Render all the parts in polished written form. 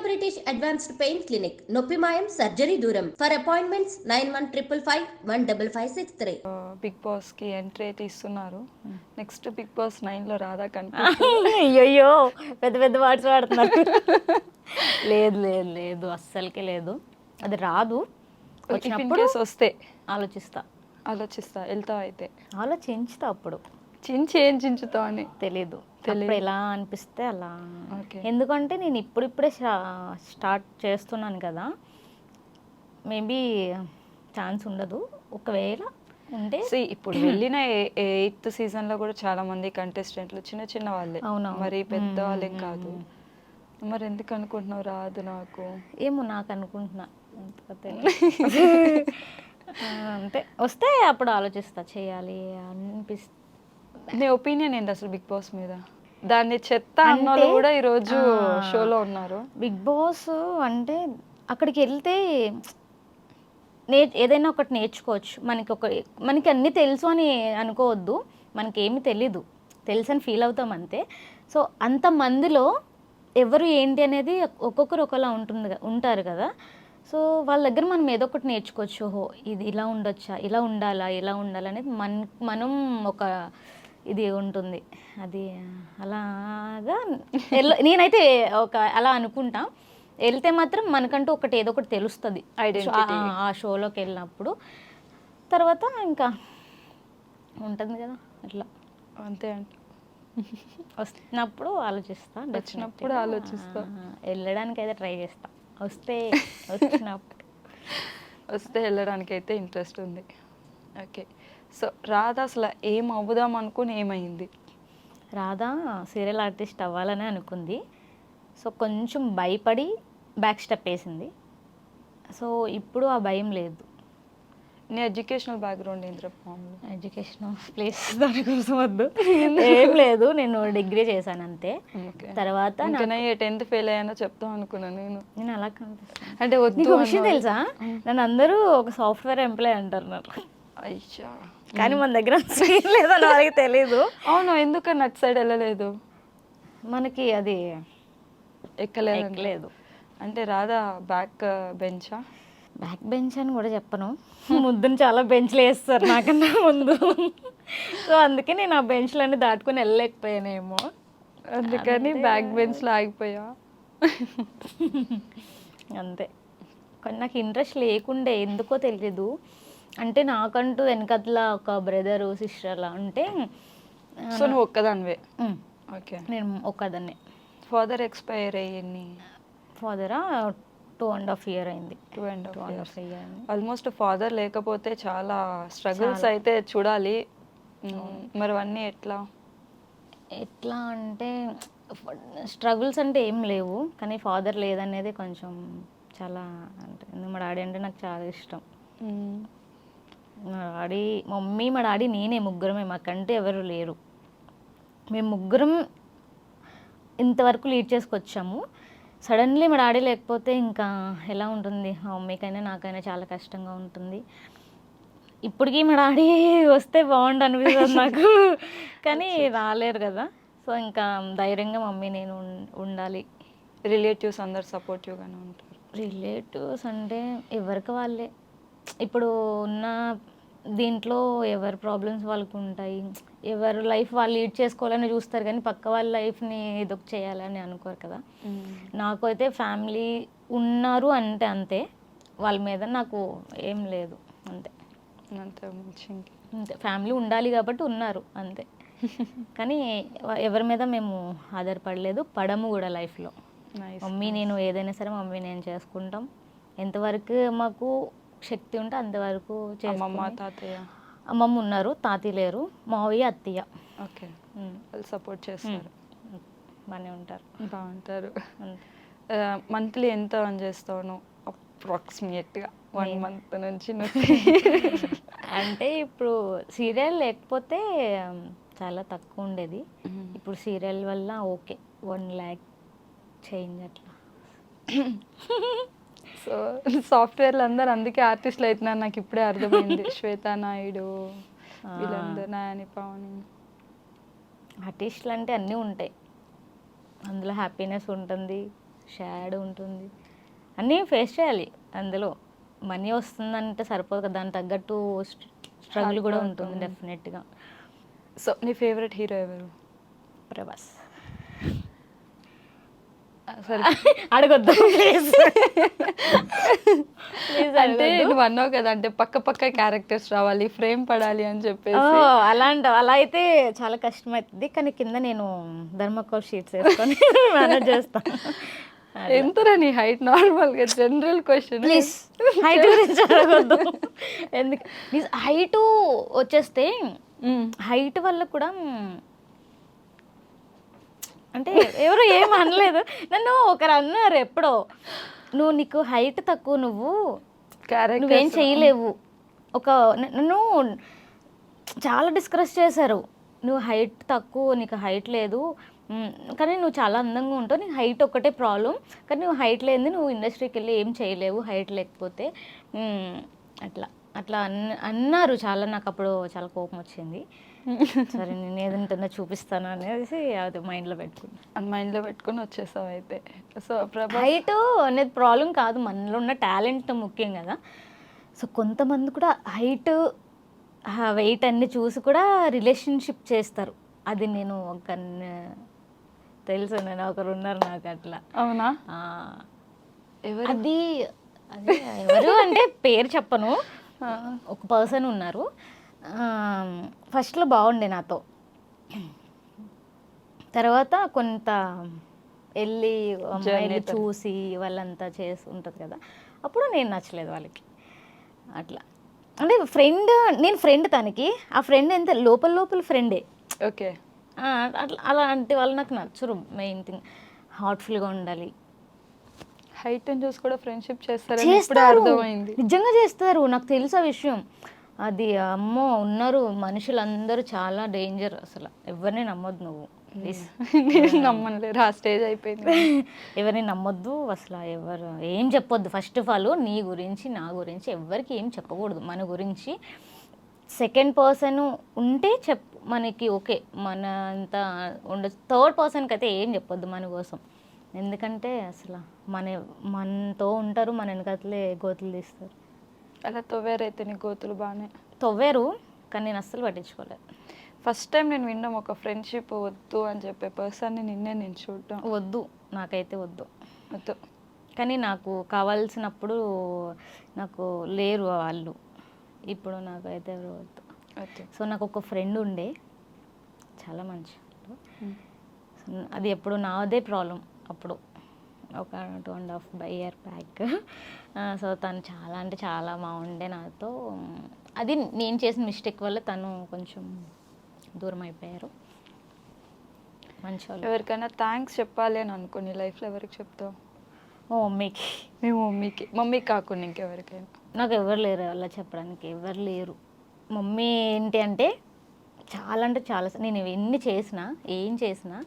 British advanced pain clinic, నొప్పి మాయం, surgery దూరం. For appointments 9155515563. బిగ్ బాస్ కి ఎంట్రీ అయితే ఇస్తున్నారు. నెక్స్ట్ బిగ్ బాస్ 9 లో రాధా అయ్యో పెద్ద పెద్ద వర్డ్స్ వాడుతున్నారు. లేదు లేదు లేదు, అస్సలకే లేదు. అది రాదు. వచ్చినప్పుడు వస్తే ఆలోచిస్తా వెళ్తావు అయితే ఆలోచించుతా. అప్పుడు ఏం చించుతావు అని తెలీదు. అప్పుడు ఎలా అనిపిస్తే అలా. ఓకే. ఎందుకంటే నేను ఇప్పుడిప్పుడే స్టార్ట్ చేస్తున్నాను కదా, మేబీ ఛాన్స్ ఉండదు. ఒకవేళ ఉంటే ఇప్పుడు వెళ్ళిన 8th సీజన్ లో కూడా చాలా మంది కంటెస్టెంట్లు చిన్న వాళ్ళే, మరి పెద్ద వాళ్ళేం కాదు. మరి ఎందుకు అనుకుంటున్నావు రాదు? నాకు ఏమో, నాకు అనుకుంటున్నా అంటే వస్తే అప్పుడు ఆలోచిస్తా చేయాలి అనిపిస్తుంది. నీ ఒపీనియన్ ఏంటి అసలు బిగ్ బాస్ మీద? దాన్ని చెత్త అన్నోళ్ళు కూడా ఈరోజు షోలో ఉన్నారు. బిగ్ బాస్ అంటే అక్కడికి వెళ్తే ఏదైనా ఒకటి నేర్చుకోవచ్చు. మనకి అన్నీ తెలుసు అని అనుకోవద్దు. మనకి ఏమి తెలీదు, తెలుసు అని ఫీల్ అవుతాం అంతే. సో అంతమందిలో ఎవరు ఏంటి అనేది ఒక్కొక్కరు ఒకలా ఉంటారు కదా. సో వాళ్ళ దగ్గర మనం ఏదో ఒకటి నేర్చుకోవచ్చు. ఓహో ఇది ఇలా ఉండొచ్చా, ఇలా ఉండాలా, ఇలా ఉండాలనేది మనం ఒక ఇది ఉంటుంది. అది అలాగా నేనైతే అలా అనుకుంటా. వెళ్తే మాత్రం మనకంటూ ఏదో ఒకటి తెలుస్తుంది ఆ షోలోకి వెళ్ళినప్పుడు. తర్వాత ఇంకా ఉంటుంది కదా అట్లా, అంతే అంట. వచ్చినప్పుడు ఆలోచిస్తా, వెళ్ళడానికి అయితే ట్రై చేస్తా. వస్తే వెళ్ళడానికి అయితే ఇంట్రెస్ట్ ఉంది. ఓకే. సో రాధా అసలు ఏం అవుదాం అనుకుని ఏమైంది? రాధా సీరియల్ ఆర్టిస్ట్ అవ్వాలని అనుకుంది. సో కొంచెం భయపడి బ్యాక్ స్టెప్ వేసింది. సో ఇప్పుడు ఆ భయం లేదు. నీ ఎడ్యుకేషనల్ బ్యాక్గ్రౌండ్ ఏంటి? ఎడ్యుకేషన్ ప్లేస్ దానికోసం వద్దు, ఏం లేదు. నేను డిగ్రీ చేశాను అంతే. తర్వాత 10th ఫెయిల్ అయ్యానో చెప్తాం అనుకున్నాను నేను అలా కనిపిస్తాను. అంటే నీకు విషయం తెలుసా, నన్ను అందరూ ఒక సాఫ్ట్వేర్ ఎంప్లాయ్ అంటారు నాకు. అయ్యా, కానీ మన దగ్గర లేదని వాళ్ళకి తెలీదు. అవును, ఎందుకని అటు సైడ్ వెళ్ళలేదు? మనకి అది ఎక్కలేదు. అంటే రాధా బ్యాక్ బెంచా? బ్యాక్ బెంచ్ అని కూడా చెప్పను, ముద్దును చాలా బెంచ్లు వేస్తారు నాకన్నా ముందు. సో అందుకే నేను ఆ బెంచ్లన్నీ దాటుకుని వెళ్ళలేకపోయానేమో, అందుకని బ్యాక్ బెంచ్లో ఆగిపోయా. అంతే. కానీ నాకు ఇంట్రెస్ట్ లేకుండే, ఎందుకో తెలీదు. అంటే నాకంటూ వెనకట్లా ఒక బ్రదరు సిస్టర్ అలా ఉంటే. సో నువ్వు ఒక్కదానివే? ఓకే, నేను ఒక్కదాన్నే. ఫాదర్ ఎక్స్పైర్ అయ్యింది. ఫాదరా 2.5 years అయింది. 2.5 years ఆల్మోస్ట్. ఫాదర్ లేకపోతే చాలా స్ట్రగుల్స్ అయితే చూడాలి. మరి అవన్నీ ఎట్లా అంటే స్ట్రగుల్స్ అంటే ఏం లేవు, కానీ ఫాదర్ లేదనేది కొంచెం చాలా అంటే, మా డాడీ అంటే నాకు చాలా ఇష్టం. మా డాడీ, మమ్మీ, మా డాడీ, నేనే ముగ్గురమే, మాకంటే ఎవరు లేరు. మేము ముగ్గురం ఇంతవరకు లీడ్ చేసుకొచ్చాము. సడన్లీ మా డాడీ లేకపోతే ఇంకా ఎలా ఉంటుంది, మా మమ్మీకైనా నాకైనా చాలా కష్టంగా ఉంటుంది. ఇప్పటికీ మా డాడీ వస్తే బాగుండు అనిపిస్తుంది నాకు, కానీ రాలేరు కదా. సో ఇంకా ధైర్యంగా మమ్మీ నేను ఉండాలి. రిలేటివ్స్ అందరు సపోర్టివ్గానే ఉంటారు? రిలేటివ్స్ అంటే ఎవరికి వాళ్ళే. ఇప్పుడు ఉన్న దీంట్లో ఎవరి ప్రాబ్లమ్స్ వాళ్ళకు ఉంటాయి, ఎవరు లైఫ్ వాళ్ళు లీడ్ చేసుకోవాలని చూస్తారు, కానీ పక్క వాళ్ళ లైఫ్ని ఏదో చేయాలని అనుకోరు కదా. నాకైతే ఫ్యామిలీ ఉన్నారు అంటే అంతే, వాళ్ళ మీద నాకు ఏం లేదు. అంతే ఫ్యామిలీ ఉండాలి కాబట్టి ఉన్నారు అంతే, కానీ ఎవరి మీద మేము ఆధారపడలేదు, పడము కూడా లైఫ్లో. మమ్మీ నేను ఏదైనా సరే మమ్మీ నేను చేసుకుంటాం. ఎంతవరకు మాకు శక్తి ఉంటే అంతవరకు తాతయ్య అమ్మమ్మ ఉన్నారు, తాతయ్య లేరు, మావయ్య, అత్తయ్య. ఓకే, వాళ్ళు సపోర్ట్ చేస్తారు, బాగుంటారు. మంత్లీ ఎంత రన్ చేస్తావు అప్రాక్సిమేట్గా 1 month నుంచి? అంటే ఇప్పుడు సీరియల్ లేకపోతే చాలా తక్కువ ఉండేది, ఇప్పుడు సీరియల్ వల్ల ఓకే 1 lakh చేంజ్ అట్లా. సో సాఫ్ట్వేర్లు అందరు అందుకే ఆర్టిస్టులు అవుతున్నారు, నాకు ఇప్పుడే అర్థమైంది. శ్వేతా నాయుడు వీళ్ళందరూ, నాని, పావని. ఆర్టిస్టులు అంటే అన్నీ ఉంటాయి, అందులో హ్యాపీనెస్ ఉంటుంది, షాడ్ ఉంటుంది, అన్నీ ఫేస్ చేయాలి. అందులో మనీ వస్తుందంటే సరిపోదు కదా, దానికి తగ్గట్టు స్ట్రగుల్ కూడా ఉంటుంది డెఫినెట్గా. సో నీ ఫేవరెట్ హీరో ఎవరు? ప్రభాస్. సరే అడగొద్దు ప్లీజ్. అంటే నువ్వు అన్నావు కదా, అంటే పక్క పక్క క్యారెక్టర్స్ రావాలి, ఫ్రేమ్ పడాలి అని చెప్పేసి. అలా అయితే చాలా కష్టమవుతుంది, కానీ కింద నేను ధర్మకోల్ షీట్స్ వేసుకొని మేనేజ్ చేస్తాను. ఎంతరా నీ హైట్? నార్మల్గా జనరల్ క్వశ్చన్. ప్లీజ్ హైట్ గురించి అడగొద్దు. ఎందుకు హైట్ వచ్చేస్తే హైట్ వల్ల కూడా అంటే ఎవరు ఏం అనలేదు నన్ను. ఒకరు అన్నారు ఎప్పుడో, నీకు హైట్ తక్కువ, నువ్వేం చేయలేవు. నన్ను చాలా డిస్కస్ చేశారు, నువ్వు హైట్ తక్కువ, నీకు హైట్ లేదు, కానీ నువ్వు చాలా అందంగా ఉంటావు, నీకు హైట్ ఒక్కటే ప్రాబ్లం, కానీ నువ్వు హైట్ లేనిది నువ్వు ఇండస్ట్రీకి వెళ్ళి ఏం చేయలేవు హైట్ లేకపోతే. అట్లా అట్లా అన్నారు చాలా. నాకు అప్పుడు చాలా కోపం వచ్చింది. సరే నేను ఏదంటే చూపిస్తాను అనేసి అది మైండ్లో పెట్టుకుని వచ్చేసావు అయితే. సో హైట్ అనేది ప్రాబ్లం కాదు, మనలో ఉన్న టాలెంట్ ముఖ్యం కదా. సో కొంతమంది కూడా హైట్ వెయిట్ అన్ని చూసి కూడా రిలేషన్షిప్ చేస్తారు. అది నేను తెలుసు, నేను ఒకరు ఉన్నారు నాకు అట్లా. అవునా? అది ఎవరు అంటే పేరు చెప్పను, ఒక పర్సన్ ఉన్నారు. ఫస్ట్లో బాగుండే నాతో, తర్వాత కొంత వెళ్ళి అమ్మాయిలు చూసి వాళ్ళంతా చేసి ఉంటుంది కదా, అప్పుడు నేను నచ్చలేదు వాళ్ళకి. అట్లా అంటే నేను ఫ్రెండ్ తనకి, ఆ ఫ్రెండ్ ఎంత లోపల ఫ్రెండే. ఓకే. అట్లా అలాంటి వాళ్ళు నాకు నచ్చరు. మెయిన్ థింగ్ హార్ట్ఫుల్గా ఉండాలి. హైట్ అని చూసి కూడా ఫ్రెండ్షిప్ చేస్తారు, నిజంగా చేస్తారు, నాకు తెలుసు ఆ విషయం. అది అమ్మో ఉన్నారు మనుషులందరూ చాలా డేంజర్, అసలు ఎవరిని నమ్మొద్దు నువ్వు. నేను నమ్మలేదు, ఆ స్టేజ్ అయిపోయింది. ఎవరిని నమ్మొద్దు అసలు, ఎవరు ఏం చెప్పొద్దు. ఫస్ట్ ఆఫ్ ఆల్ నీ గురించి నా గురించి ఎవరికి ఏం చెప్పకూడదు. మన గురించి సెకండ్ పర్సన్ ఉంటే మనకి ఓకే, మన అంతా ఉండొచ్చు. థర్డ్ పర్సన్కి అయితే ఏం చెప్పొద్దు మన కోసం. ఎందుకంటే అసలు మనతో ఉంటారు, మన వెనకట్లే గోతులు తీస్తారు. అలా తవ్వారైతే నీ గోతులు బాగానే తవ్వారు, కానీ నేను అస్సలు పట్టించుకోలేదు. ఫస్ట్ టైం నేను విన్నాం ఒక ఫ్రెండ్షిప్ వద్దు అని చెప్పే పర్సన్ని నేను చూడటం. వద్దు, నాకైతే వద్దు. కానీ నాకు కావాల్సినప్పుడు నాకు లేరు వాళ్ళు, ఇప్పుడు నాకైతే ఎవరు వద్దు. సో నాకు ఒక ఫ్రెండ్ ఉండే, చాలా మంచి, అది ఎప్పుడు నాదే ప్రాబ్లం. అప్పుడు ఒక 2.5 year బ్యాక్. సో తను చాలా అంటే చాలా బాగుండే నాతో. అది నేను చేసిన మిస్టేక్ వల్ల తను కొంచెం దూరం అయిపోయారు. మంచి వాళ్ళు. ఎవరికైనా థ్యాంక్స్ చెప్పాలి అని అనుకుని లైఫ్లో ఎవరికి చెప్తావు? మా మమ్మీకి. మీ మమ్మీకి కాకుండా ఇంకెవరికైనా? నాకు ఎవరు లేరు అలా చెప్పడానికి, ఎవరు లేరు. మమ్మీ ఏంటి అంటే చాలా అంటే చాలా, నేను ఎన్ని చేసినా ఏం చేసినా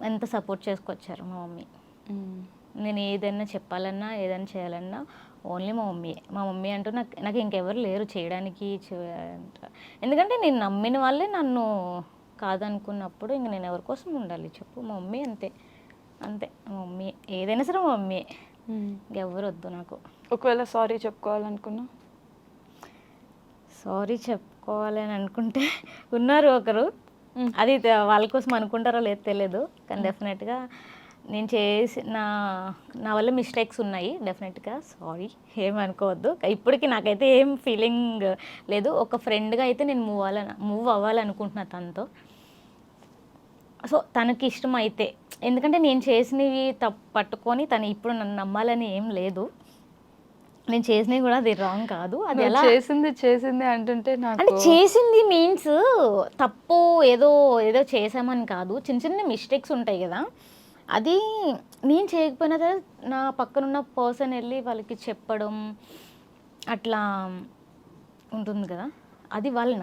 ఎంత సపోర్ట్ చేసుకొచ్చారు మా మమ్మీ. నేను ఏదైనా చెప్పాలన్నా ఏదైనా చేయాలన్నా ఓన్లీ మా మమ్మీ అంటూ నాకు ఇంకెవరు లేరు చేయడానికి. ఎందుకంటే నేను నమ్మిన వాళ్ళే నన్ను కాదనుకున్నప్పుడు ఇంక నేను ఎవరి కోసం ఉండాలి చెప్పు. మా మమ్మీ అంతే మా మమ్మీ, ఏదైనా సరే మా మమ్మీ, ఇంకెవ్వరు వద్దు నాకు. ఒకవేళ సారీ చెప్పుకోవాలనుకున్నా? సారీ చెప్పుకోవాలని అనుకుంటే ఉన్నారు ఒకరు, అది వాళ్ళ కోసం అనుకుంటారో లేదో తెలియదు, కానీ డెఫినెట్గా నేను నా వల్ల మిస్టేక్స్ ఉన్నాయి, డెఫినెట్గా సారీ, ఏమనుకోవద్దు. ఇప్పటికీ నాకైతే ఏం ఫీలింగ్ లేదు. ఒక ఫ్రెండ్గా అయితే నేను మూవ్ అవ్వాలనుకుంటున్నా తనతో. సో తనకి ఇష్టం అయితే, ఎందుకంటే నేను చేసినవి పట్టుకొని తను ఇప్పుడు నన్ను నమ్మాలని ఏం లేదు. నేను చేసినవి కూడా అది రాంగ్ కాదు. అది ఎలా చేసింది అంటుంటే అంటే చేసింది మీన్స్ తప్పు ఏదో చేసామని కాదు, చిన్న మిస్టేక్స్ ఉంటాయి కదా, అది నేను చేయకపోయినా సరే నా పక్కనున్న పర్సన్ వెళ్ళి వాళ్ళకి చెప్పడం అట్లా ఉంటుంది కదా, అది వాళ్ళు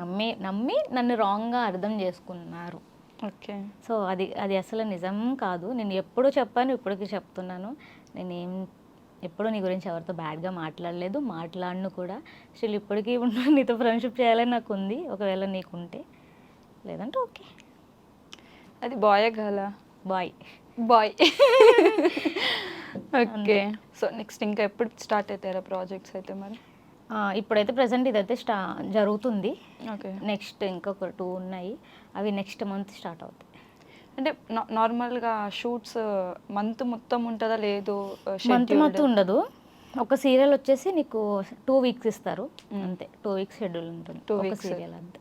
నమ్మి నన్ను రాంగ్గా అర్థం చేసుకున్నారు. ఓకే. సో అది అసలు నిజం కాదు. నేను ఎప్పుడూ చెప్పాను, ఇప్పటికీ చెప్తున్నాను, నేనేం ఎప్పుడూ నీ గురించి ఎవరితో బ్యాడ్గా మాట్లాడలేదు, మాట్లాడను కూడా. స్టిల్ ఇప్పటికీ నీతో ఫ్రెండ్షిప్ చేయాలని నాకు ఉంది, ఒకవేళ నీకుంటే, లేదంటే ఓకే. అది boy girl? Boy. Boy. Okay. So next ఇంకా ఎప్పుడు స్టార్ట్ అవుతారా ప్రాజెక్ట్స్ అయితే మరి? ఇప్పుడైతే ప్రజెంట్ ఇదైతే జరుగుతుంది. ఓకే. నెక్స్ట్ ఇంకొక 2 ఉన్నాయి, అవి నెక్స్ట్ మంత్ స్టార్ట్ అవుతాయి. అంటే నార్మల్గా షూట్స్ మంత్ మొత్తం ఉంటుందా లేదు? మంత్ మొత్తం ఉండదు. ఒక సీరియల్ వచ్చేసి నీకు 2 వీక్స్ ఇస్తారు అంతే. 2 వీక్స్ షెడ్యూల్ ఉంటుంది 2 ఒక weeks. సీరియల్ అంతే.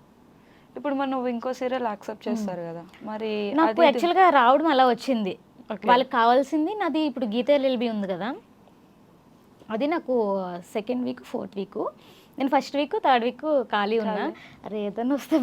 ఇప్పుడు మరి నువ్వు ఇంకో సీరియల్ యాక్సెప్ట్ చేస్తారు కదా మరి? నాకు యాక్చువల్గా రావడం అలా వచ్చింది. వాళ్ళకి కావాల్సింది నాది ఇప్పుడు గీత ఎల్ఎల్బి ఉంది కదా, అది నాకు 2nd వీక్ 4th వీక్. నేను 1st వీక్ 3rd వీక్ ఖాళీ ఉన్నా. అరే ఏదైనా వస్తే